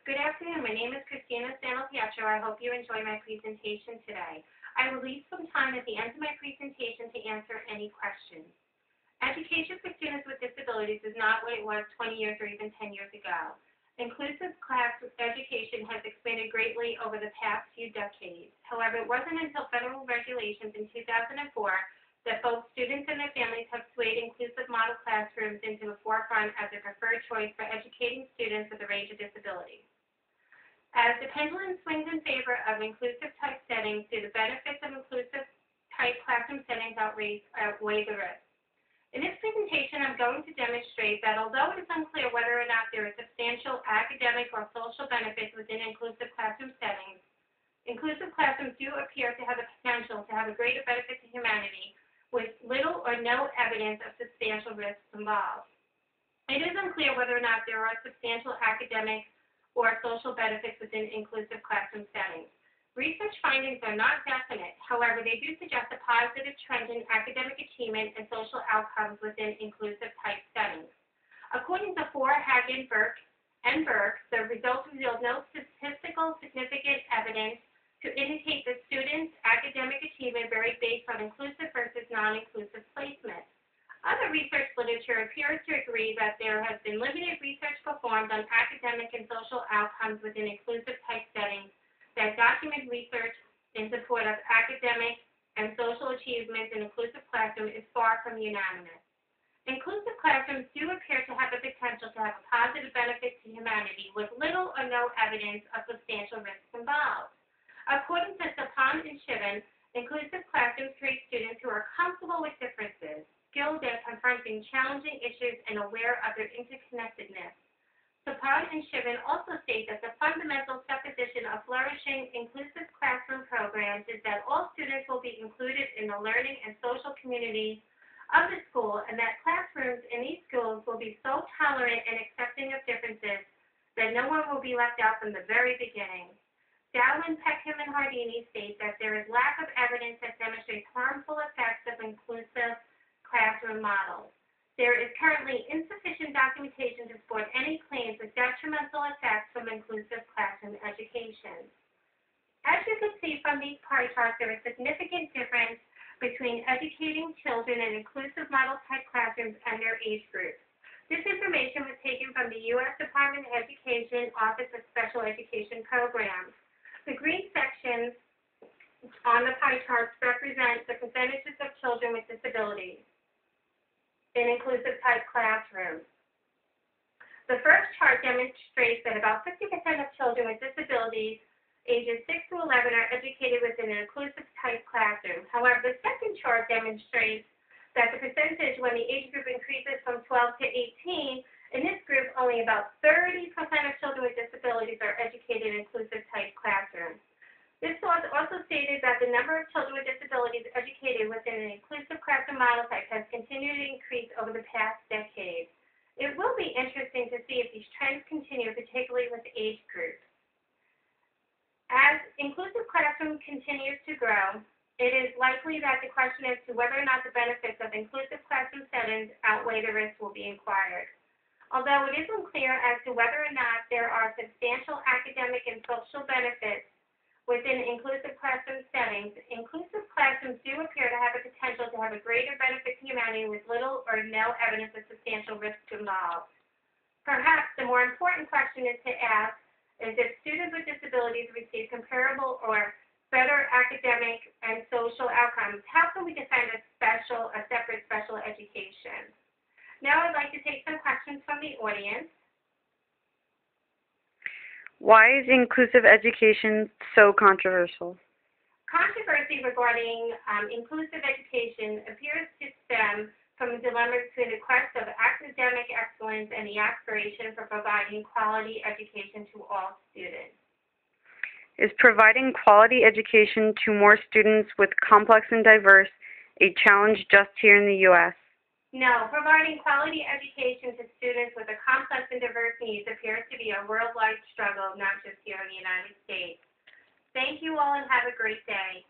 Good afternoon. My name is Christina Santelpietro. I hope you enjoy my presentation today. I will leave some time at the end of my presentation to answer any questions. Education for students with disabilities is not what it was 20 years or even 10 years ago. Inclusive class education has expanded greatly over the past few decades. However, it wasn't until federal regulations in 2004 that both students and their families have swayed inclusive model classrooms into the forefront as a preferred choice for educating students with a range of disabilities. As the pendulum swings in favor of inclusive type settings, do the benefits of inclusive type classroom settings outweigh the risks? In this presentation, I'm going to demonstrate that although it is unclear whether or not there are substantial academic or social benefits within inclusive classroom settings, inclusive classrooms do appear to have the potential to have a greater benefit to humanity with little or no evidence of substantial risks involved. It is unclear whether or not there are substantial academic or social benefits within inclusive classroom settings. Research findings are not definite. However, they do suggest a positive trend in academic achievement and social outcomes within inclusive type settings. According to Hagen, Burke, the results revealed no statistical significant evidence to indicate that students' academic achievement varied based on inclusive versus non-inclusive placement. Other research literature appears to agree that there has been limited research performed on academic and social outcomes within inclusive type settings that document research in support of academic and social achievements in inclusive classroom is far from unanimous. Inclusive classrooms do appear to have the potential to have a positive benefit to humanity with little or no evidence of substantial risks involved. According to Sapon and Shiven, inclusive classrooms create students who are comfortable with differences, skilled at confronting challenging issues, and aware of their interconnectedness. Sapon and Shiven also state that the fundamental supposition of flourishing inclusive classroom programs is that all students will be included in the learning and social communities of the school, and that classrooms in these schools will be so tolerant and accepting of differences that no one will be left out from the very beginning. Dowling, Peckham, and Hardini state that there is lack of evidence that demonstrates harmful effects of inclusive classroom models. There is currently insufficient documentation to support any claims of detrimental effects from inclusive classroom education. As you can see from these pie charts, there is significant difference between educating children in inclusive model type classrooms and their age groups. This information was taken from the U.S. Department of Education Office of Special Education Programs. The green sections on the pie charts represent the percentages of children with disabilities in inclusive type classrooms. The first chart demonstrates that about 50% of children with disabilities ages 6 to 11 are educated within an inclusive type classroom. However, the second chart demonstrates that the percentage when the age group increases from 12 to 18, in this group only about 30% of children with disabilities are educated in inclusive type classrooms. This source also stated that the number of children with disabilities educated within an inclusive classroom model type has continued to increase over the past decade. It will be interesting to see if these trends continue, particularly with age groups. As inclusive classroom continues to grow, it is likely that the question as to whether or not the benefits of inclusive classroom settings outweigh the risks will be inquired. Although it is unclear as to whether or not there are substantial academic and social benefits within inclusive classroom settings, inclusive classrooms do appear to have the potential to have a greater benefit to humanity with little or no evidence of substantial risk involved. Perhaps the more important question is to ask is if students with disabilities receive comparable or better academic and social outcomes, how can we defend a separate special education? Now I'd like to take some questions from the audience. Why is inclusive education so controversial? Controversy regarding inclusive education appears to stem from a dilemma between the quest of academic excellence and the aspiration for providing quality education to all students. Is providing quality education to more students with complex and diverse a challenge just here in the U.S.? No, providing quality education to students with a complex and diverse needs appears to be a worldwide struggle, not just here in the United States. Thank you all and have a great day.